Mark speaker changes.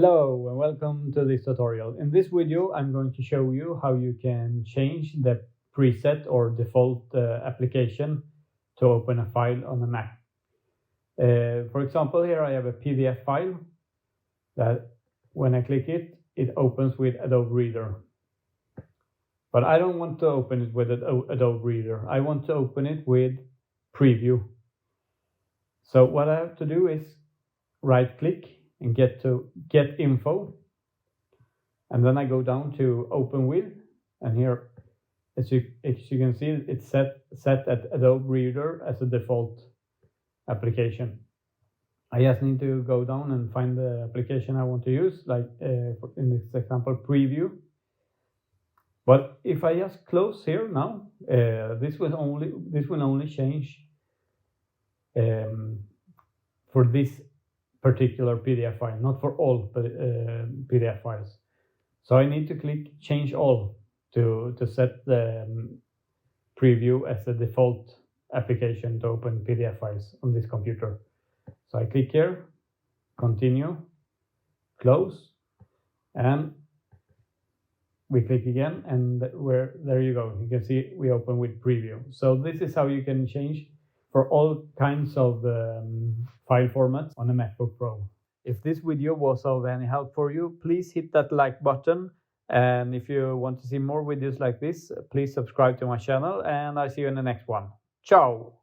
Speaker 1: Hello and welcome to this tutorial. In this video I'm going to show you how you can change the preset or default application to open a file on a Mac. For example, here I have a PDF file that when I click it, it opens with Adobe Reader. But I don't want to open it with Adobe Reader. I want to open it with Preview. So what I have to do is right click and get to Get Info, and then I go down to Open With, and here as you can see it's set at Adobe Reader as a default application. I just need to go down and find the application I want to use, like in this example Preview. But if I just close here now, this will only change for this particular PDF file, not for all PDF files. So I need to click Change All to set the Preview as the default application to open PDF files on this computer. So I click here, Continue, Close, and we click again, and there you go. You can see we open with Preview. So this is how you can change for all kinds of file formats on a MacBook Pro. If this video was of any help for you, please hit that like button. And if you want to see more videos like this, please subscribe to my channel, and I'll see you in the next one. Ciao!